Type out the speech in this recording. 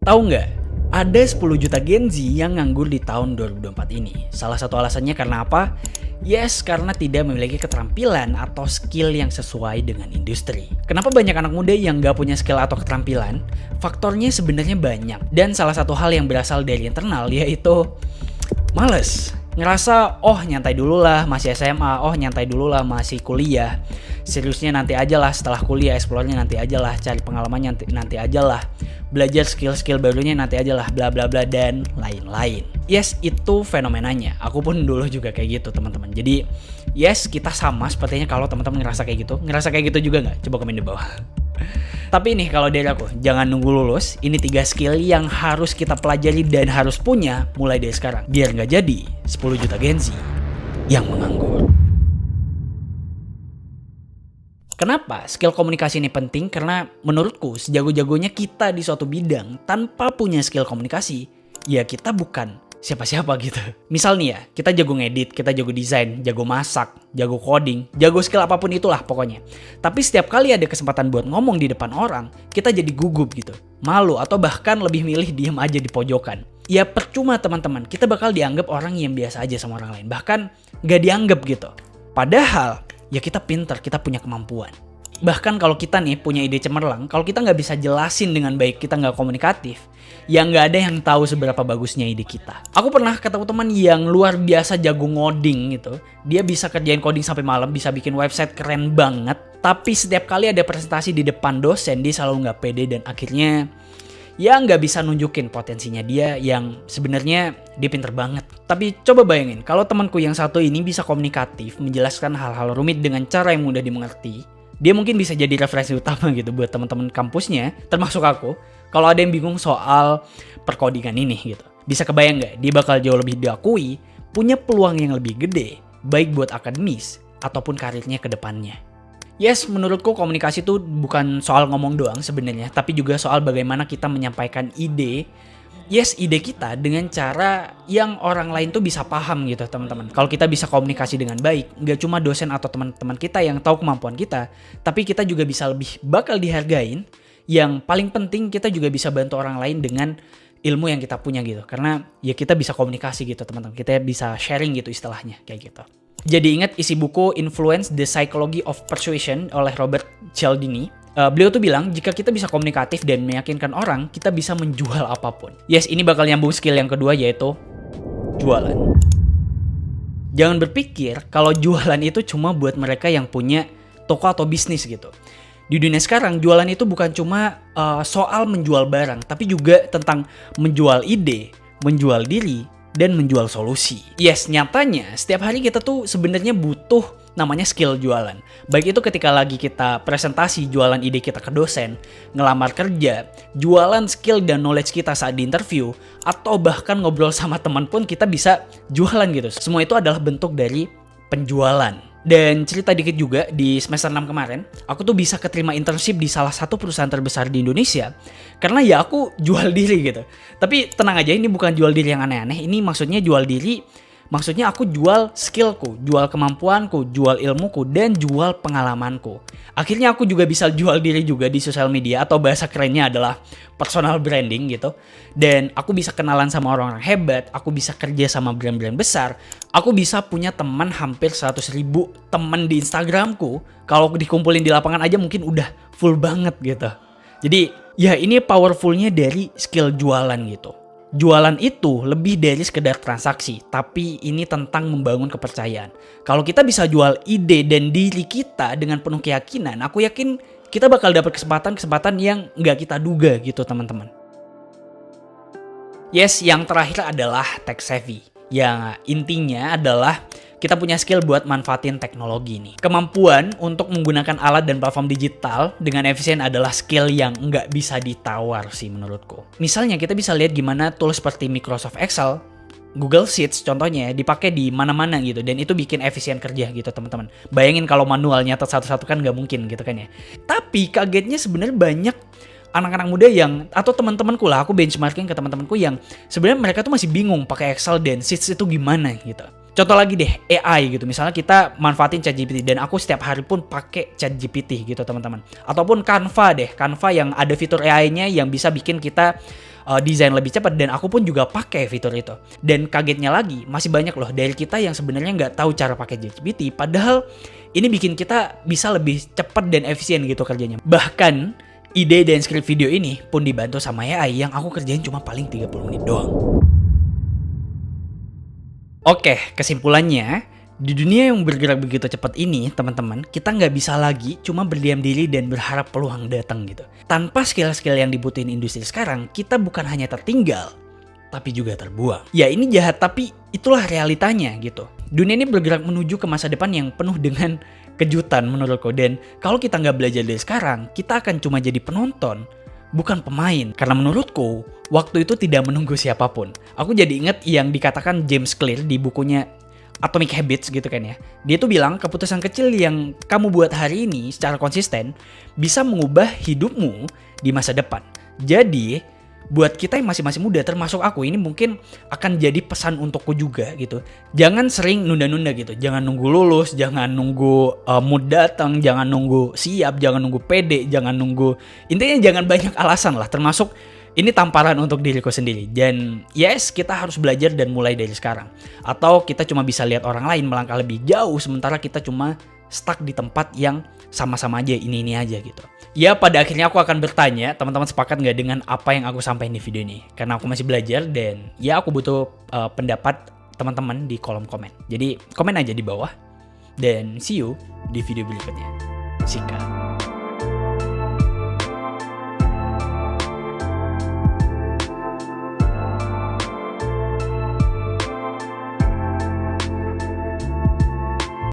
Tahu nggak? Ada 10 juta Gen Z yang nganggur di tahun 2024 ini. Salah satu alasannya karena apa? Yes, karena tidak memiliki keterampilan atau skill yang sesuai dengan industri. Kenapa banyak anak muda yang nggak punya skill atau keterampilan? Faktornya sebenarnya banyak. Dan salah satu hal yang berasal dari internal yaitu males. Ngerasa, oh nyantai dulu lah masih SMA, oh nyantai dulu lah masih kuliah. Seriusnya nanti aja lah setelah kuliah, explore-nya nanti aja lah, cari pengalaman nanti aja lah. Belajar skill-skill barunya nanti aja lah, bla bla bla dan lain-lain. Yes, itu fenomenanya. Aku pun dulu juga kayak gitu, teman-teman. Jadi, yes, kita sama sepertinya kalau teman-teman ngerasa kayak gitu. Ngerasa kayak gitu juga nggak? Coba komen di bawah. Tapi nih kalau dari aku, jangan nunggu lulus. Ini 3 skill yang harus kita pelajari dan harus punya mulai dari sekarang. Biar nggak jadi 10 juta Gen Z yang menganggur. Kenapa skill komunikasi ini penting? Karena menurutku sejago-jagonya kita di suatu bidang tanpa punya skill komunikasi, ya kita bukan siapa-siapa gitu. Misal nih ya, kita jago ngedit, kita jago desain, jago masak, jago coding, jago skill apapun itulah pokoknya. Tapi setiap kali ada kesempatan buat ngomong di depan orang, kita jadi gugup gitu. Malu atau bahkan lebih milih diem aja di pojokan. Ya percuma teman-teman, kita bakal dianggap orang yang biasa aja sama orang lain. Bahkan gak dianggap gitu. Padahal ya kita pinter, kita punya kemampuan. Bahkan kalau kita nih punya ide cemerlang, kalau kita nggak bisa jelasin dengan baik, kita nggak komunikatif, ya nggak ada yang tahu seberapa bagusnya ide kita. Aku pernah ketemu teman yang luar biasa jago ngoding gitu. Dia bisa kerjain coding sampai malam, bisa bikin website keren banget. Tapi setiap kali ada presentasi di depan dosen, dia selalu nggak pede dan akhirnya ya nggak bisa nunjukin potensinya dia yang sebenarnya dia pinter banget. Tapi coba bayangin, kalau temanku yang satu ini bisa komunikatif, menjelaskan hal-hal rumit dengan cara yang mudah dimengerti, dia mungkin bisa jadi referensi utama gitu buat teman-teman kampusnya, termasuk aku, kalau ada yang bingung soal perkodingan ini gitu. Bisa kebayang nggak, dia bakal jauh lebih diakui, punya peluang yang lebih gede, baik buat akademis ataupun karirnya ke depannya. Yes, menurutku komunikasi itu bukan soal ngomong doang sebenarnya, tapi juga soal bagaimana kita menyampaikan ide. Yes, ide kita dengan cara yang orang lain tuh bisa paham gitu, teman-teman. Kalau kita bisa komunikasi dengan baik, nggak cuma dosen atau teman-teman kita yang tahu kemampuan kita, tapi kita juga bisa lebih bakal dihargain. Yang paling penting kita juga bisa bantu orang lain dengan ilmu yang kita punya gitu. Karena ya kita bisa komunikasi gitu, teman-teman. Kita bisa sharing gitu istilahnya, kayak gitu. Jadi ingat isi buku Influence the Psychology of Persuasion oleh Robert Cialdini. Beliau tuh bilang jika kita bisa komunikatif dan meyakinkan orang, kita bisa menjual apapun. Yes, ini bakal nyambung skill yang kedua yaitu jualan. Jangan berpikir kalau jualan itu cuma buat mereka yang punya toko atau bisnis gitu. Di dunia sekarang jualan itu bukan cuma soal menjual barang, tapi juga tentang menjual ide, menjual diri, dan menjual solusi. Yes, nyatanya setiap hari kita tuh sebenarnya butuh namanya skill jualan. Baik itu ketika lagi kita presentasi jualan ide kita ke dosen, ngelamar kerja, jualan skill dan knowledge kita saat di interview, atau bahkan ngobrol sama teman pun kita bisa jualan gitu. Semua itu adalah bentuk dari penjualan. Dan cerita dikit juga, di semester 6 kemarin, aku tuh bisa keterima internship di salah satu perusahaan terbesar di Indonesia. Karena ya aku jual diri gitu. Tapi tenang aja, ini bukan jual diri yang aneh-aneh. Ini maksudnya jual diri, maksudnya aku jual skillku, jual kemampuanku, jual ilmuku, dan jual pengalamanku. Akhirnya aku juga bisa jual diri juga di sosial media, atau bahasa kerennya adalah personal branding gitu. Dan aku bisa kenalan sama orang-orang hebat, aku bisa kerja sama brand-brand besar, aku bisa punya teman hampir 100.000 teman di Instagramku. Kalau dikumpulin di lapangan aja mungkin udah full banget gitu. Jadi ya ini powerfulnya dari skill jualan gitu. Jualan itu lebih dari sekedar transaksi, tapi ini tentang membangun kepercayaan. Kalau kita bisa jual ide dan diri kita dengan penuh keyakinan, aku yakin kita bakal dapat kesempatan yang nggak kita duga gitu, teman-teman. Yes, yang terakhir adalah tech savvy. Yang intinya adalah kita punya skill buat manfaatin teknologi nih. Kemampuan untuk menggunakan alat dan platform digital dengan efisien adalah skill yang nggak bisa ditawar sih menurutku. Misalnya kita bisa lihat gimana tools seperti Microsoft Excel, Google Sheets contohnya dipakai di mana-mana gitu. Dan itu bikin efisien kerja gitu, teman-teman. Bayangin kalau manual nyatet satu-satu kan nggak mungkin gitu kan ya. Tapi kagetnya sebenarnya banyak anak-anak muda yang, atau teman-temanku lah, aku benchmarking ke teman-temanku yang sebenarnya mereka tuh masih bingung pakai Excel dan Sheets itu gimana gitu. Contoh lagi deh, AI gitu. Misalnya kita manfaatin ChatGPT dan aku setiap hari pun pakai ChatGPT gitu, teman-teman. Ataupun Canva deh, Canva yang ada fitur AI-nya yang bisa bikin kita desain lebih cepat, dan aku pun juga pakai fitur itu. Dan kagetnya lagi, masih banyak loh dari kita yang sebenarnya nggak tahu cara pakai ChatGPT, padahal ini bikin kita bisa lebih cepat dan efisien gitu kerjanya. Bahkan ide dan skrip video ini pun dibantu sama AI yang aku kerjain cuma paling 30 menit doang. Oke, kesimpulannya, di dunia yang bergerak begitu cepat ini, teman-teman, kita nggak bisa lagi cuma berdiam diri dan berharap peluang datang gitu. Tanpa skill-skill yang dibutuhin industri sekarang, kita bukan hanya tertinggal, tapi juga terbuang. Ya ini jahat, tapi itulah realitanya gitu. Dunia ini bergerak menuju ke masa depan yang penuh dengan kejutan menurutku. Dan kalau kita nggak belajar dari sekarang, kita akan cuma jadi penonton, bukan pemain. Karena menurutku, waktu itu tidak menunggu siapapun. Aku jadi inget yang dikatakan James Clear di bukunya Atomic Habits gitu kan ya. Dia tuh bilang keputusan kecil yang kamu buat hari ini secara konsisten bisa mengubah hidupmu di masa depan. Jadi buat kita yang masih muda, termasuk aku, ini mungkin akan jadi pesan untukku juga gitu. Jangan sering nunda-nunda gitu. Jangan nunggu lulus, jangan nunggu mood datang, jangan nunggu siap, jangan nunggu pede, jangan nunggu. Intinya jangan banyak alasan lah, termasuk ini tamparan untuk diriku sendiri. Dan yes, kita harus belajar dan mulai dari sekarang. Atau kita cuma bisa lihat orang lain melangkah lebih jauh, sementara kita cuma stuck di tempat yang sama-sama aja, ini aja gitu. Ya pada akhirnya aku akan bertanya, teman-teman sepakat nggak dengan apa yang aku sampaikan di video ini? Karena aku masih belajar dan ya aku butuh pendapat teman-teman di kolom komen. Jadi komen aja di bawah dan see you di video berikutnya. Sika.